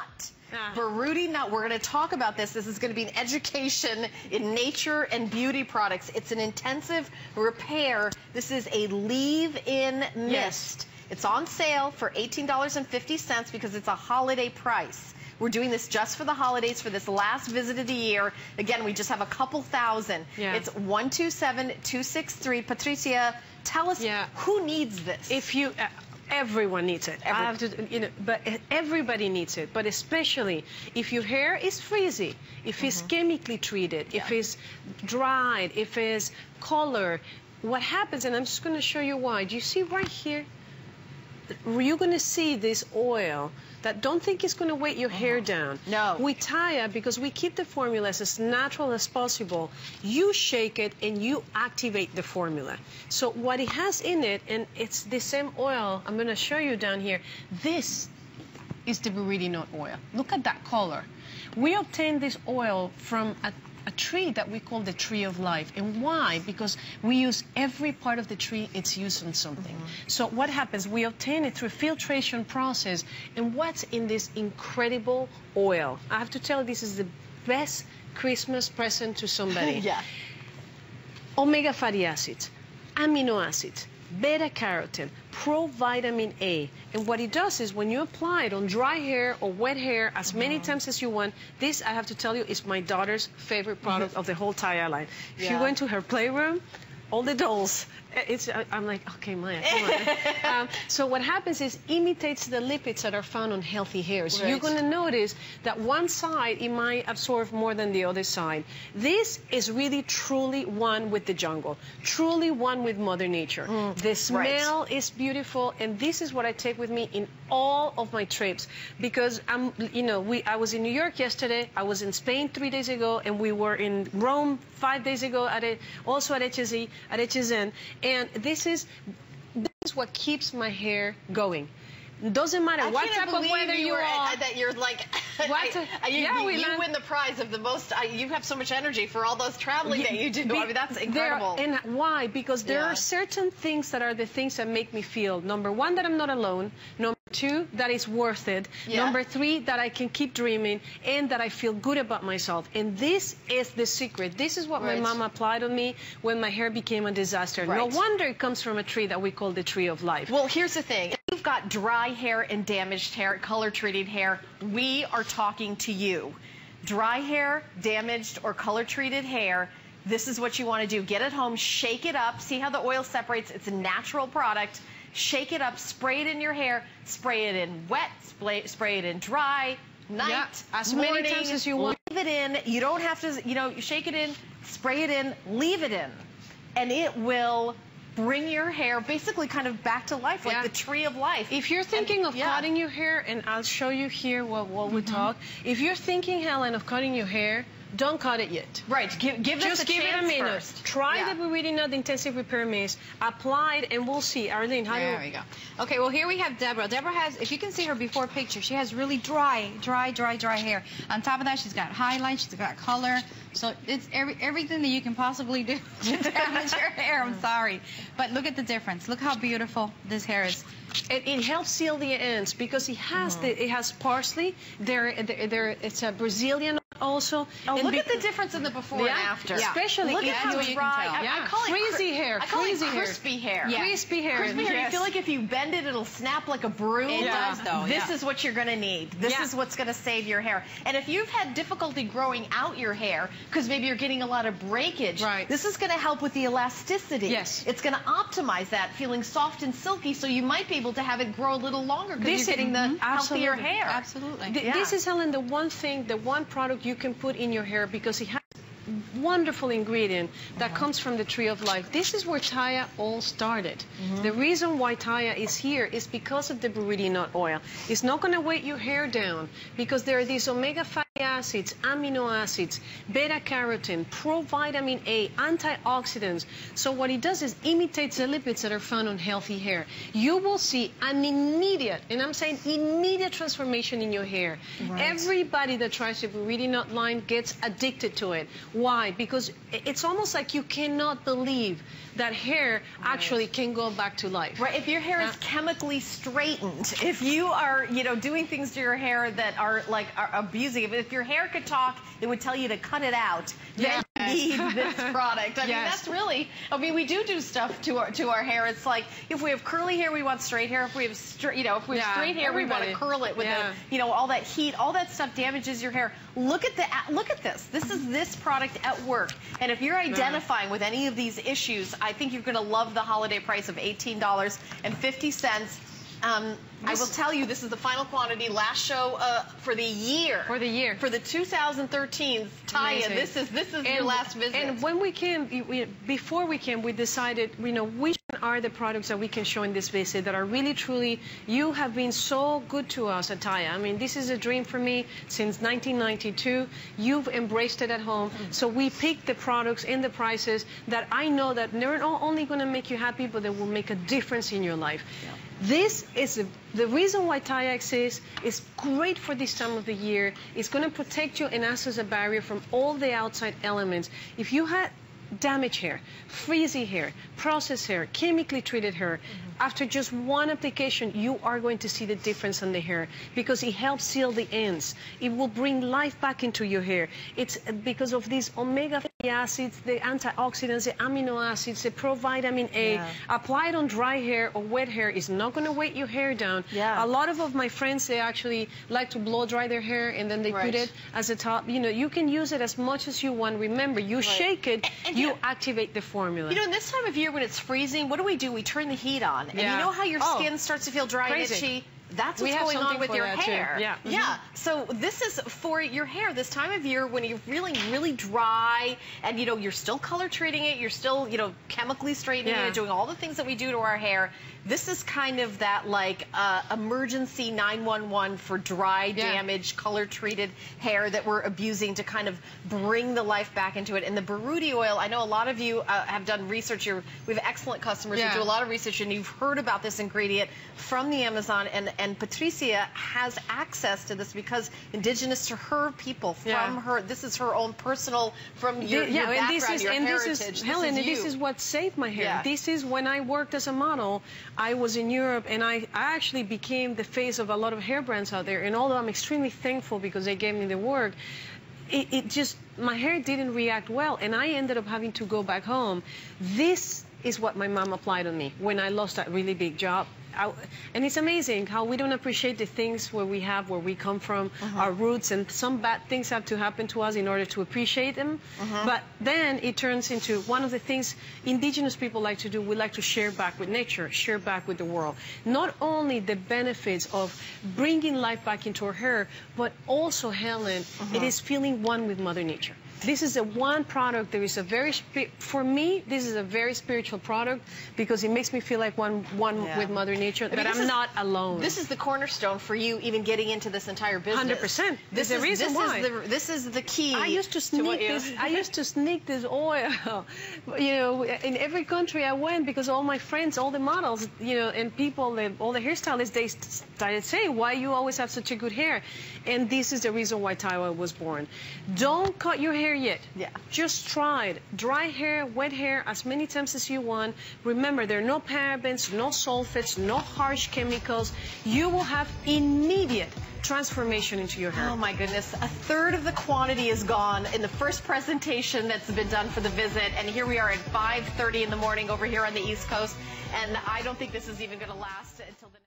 nut. Buriti nut. We're going to talk about this. This is going to be an education in nature and beauty products. It's an intensive repair. This is a leave-in mist. Yes. It's on sale for $18.50 because it's a holiday price. We're doing this just for the holidays, for this last visit of the year. Again, we just have a couple thousand. Yeah. It's 127263. Patricia, tell us who needs this? If you... everyone needs it. I have to, but everybody needs it. But especially if your hair is frizzy, if it's chemically treated, if it's dried, if it's color, what happens? And I'm just going to show you why. Do you see right here? You're going to see this oil that don't think it's going to weight your hair down. No. With Taya, because we keep the formula as natural as possible, you shake it and you activate the formula. So what it has in it, and it's the same oil, I'm going to show you down here. This is the Buriti nut oil. Look at that color. We obtained this oil from a tree that we call the tree of life. And why? Because we use every part of the tree, it's used on something. So what happens? We obtain it through a filtration process. And what's in this incredible oil? I have to tell you, this is the best Christmas present to somebody. Omega fatty acids, amino acids, beta-carotene, provitamin A. And what it does is when you apply it on dry hair or wet hair as many times as you want, this, I have to tell you, is my daughter's favorite product of the whole Taya line. If you went to her playroom, all the dolls, I'm like, okay, Maya, come on. So what happens is imitates the lipids that are found on healthy hair. So you're going to notice that one side, it might absorb more than the other side. This is really truly one with the jungle, truly one with Mother Nature. The smell is beautiful, and this is what I take with me in all of my trips, because I was in New York yesterday, I was in Spain 3 days ago, and we were in Rome 5 days ago, also at HSN. And this is what keeps my hair going. Doesn't matter what type of weather you are. That you're like, you win the prize of the most. You have so much energy for all those traveling that you do. I mean, that's incredible. And why? Because there are certain things that are the things that make me feel, number one, that I'm not alone. Number two, that it's worth it. Number three, that I can keep dreaming, and that I feel good about myself. And this is the secret. This is what my mama applied on me when my hair became a disaster. No wonder it comes from a tree that we call the tree of life. Well, here's the thing. If you've got dry hair and damaged hair, color-treated hair, we are talking to you. Dry hair, damaged or color-treated hair, this is what you want to do. Get it home, shake it up, see how the oil separates. It's a natural product. Shake it up, spray it in your hair, spray it in wet, spray it in dry, night, as morning, many times as you want. Leave it in. You don't have to, shake it in, spray it in, leave it in, and it will bring your hair basically kind of back to life, like the tree of life. If you're thinking of cutting your hair, and I'll show you here while we talk, if you're thinking, Helen, of cutting your hair, don't cut it yet. Right. Just give it a minute. First. Try the Buriti Nut Intensive Repair Mist. Apply it, and we'll see. Arlene, how There we go. Okay, well, here we have Deborah. Deborah has, if you can see her before picture, she has really dry hair. On top of that, she's got highlights, she's got color. So it's everything that you can possibly do to damage your hair. I'm sorry. But look at the difference. Look how beautiful this hair is. It helps seal the ends because it has it has parsley. It's a Brazilian also. Oh, and look at the difference in the before and after. Especially look at how dry. I call it frizzy hair. I call it crispy hair. Crispy hair. Crispy hair. You feel like if you bend it, it'll snap like a broom. It does, though. This is what you're going to need. This is what's going to save your hair. And if you've had difficulty growing out your hair because maybe you're getting a lot of breakage, this is going to help with the elasticity. Yes. It's going to optimize that, feeling soft and silky, so you might be able to have it grow a little longer because you're getting the healthier hair. Absolutely. This is, Helen, the one product you can put in your hair because it has wonderful ingredient that comes from the tree of life. This is where Taya all started. The reason why Taya is here is because of the Buriti nut oil. It's not going to weight your hair down because there are these omega fatty acids, amino acids, beta-carotene, provitamin A, antioxidants. So what it does is imitates the lipids that are found on healthy hair. You will see an immediate, and I'm saying immediate transformation in your hair. Right. Everybody that tries the Buriti nut line gets addicted to it. Why? Because it's almost like you cannot believe that hair actually can go back to life. Right. If your hair is chemically straightened, if you are, doing things to your hair that are abusing, if your hair could talk, it would tell you to cut it out. Then you need this product. I mean, that's really. I mean, we do stuff to our hair. It's like if we have curly hair, we want straight hair. If we have straight hair, we want to curl it with all that heat. All that stuff damages your hair. Look at this. This is this product at work. And if you're identifying with any of these issues, I think you're going to love the holiday price of $18.50. I will tell you, this is the final quantity. Last show for the year. For the 2013 Taya. This is your last visit. And when we came, before we came, we decided, which are the products that we can show in this visit that are really, truly, you have been so good to us at Taya. I mean, this is a dream for me since 1992. You've embraced it at home. So we picked the products and the prices that I know that they're not only going to make you happy, but they will make a difference in your life. Yeah. This is the reason why Taya exists. Is great for this time of the year. It's going to protect you and act as a barrier from all the outside elements. If you had damaged hair, frizzy hair, processed hair, chemically treated hair, after just one application, you are going to see the difference on the hair because it helps seal the ends. It will bring life back into your hair. It's because of these omega fatty acids, the antioxidants, the amino acids, the provitamin A. Yeah. Applied on dry hair or wet hair is not going to weight your hair down. Yeah. A lot of my friends, they actually like to blow dry their hair and then they put it as a top. You can use it as much as you want. Remember, you shake it, you activate the formula. In this time of year when it's freezing, what do? We turn the heat on. And you know how your skin starts to feel dry and itchy? That's what's going on with your hair. Yeah. Yeah. So this is for your hair this time of year when you're really, really dry and, you're still color treating it. You're still, chemically straightening it, doing all the things that we do to our hair. This is kind of that emergency 911 for dry, damaged, color treated hair that we're abusing to kind of bring the life back into it. And the Buriti oil, I know a lot of you have done research. We have excellent customers who do a lot of research, and you've heard about this ingredient from the Amazon. And Patricia has access to this because indigenous to her people, from her, this is her own personal, from your background, your heritage. Helen, this is what saved my hair. Yeah. This is when I worked as a model. I was in Europe, and I actually became the face of a lot of hair brands out there. And although I'm extremely thankful because they gave me the work, my hair didn't react well, and I ended up having to go back home. This is what my mom applied on me when I lost that really big job. And it's amazing how we don't appreciate the things where we come from, our roots, and some bad things have to happen to us in order to appreciate them. But then it turns into one of the things indigenous people like to do. We like to share back with nature, share back with the world. Not only the benefits of bringing life back into our hair, but also, Helen, it is feeling one with Mother Nature. This is the one product that is for me, this is a very spiritual product because it makes me feel like one with Mother Nature, that I'm not alone. This is the cornerstone for you even getting into this entire business. 100%. This is the reason why. This is the key. I used to sneak this oil, in every country I went because all my friends, all the models, and people, all the hairstylists, they started saying, why you always have such a good hair? And this is the reason why Taya was born. Don't cut your hair yet. Just try it. Dry hair, wet hair, as many times as you want. Remember, there are no parabens, no sulfates, no harsh chemicals. You will have immediate transformation into your hair. Oh my goodness, a third of the quantity is gone in the first presentation that's been done for the visit, and here we are at 5:30 in the morning over here on the East Coast, and I don't think this is even going to last until the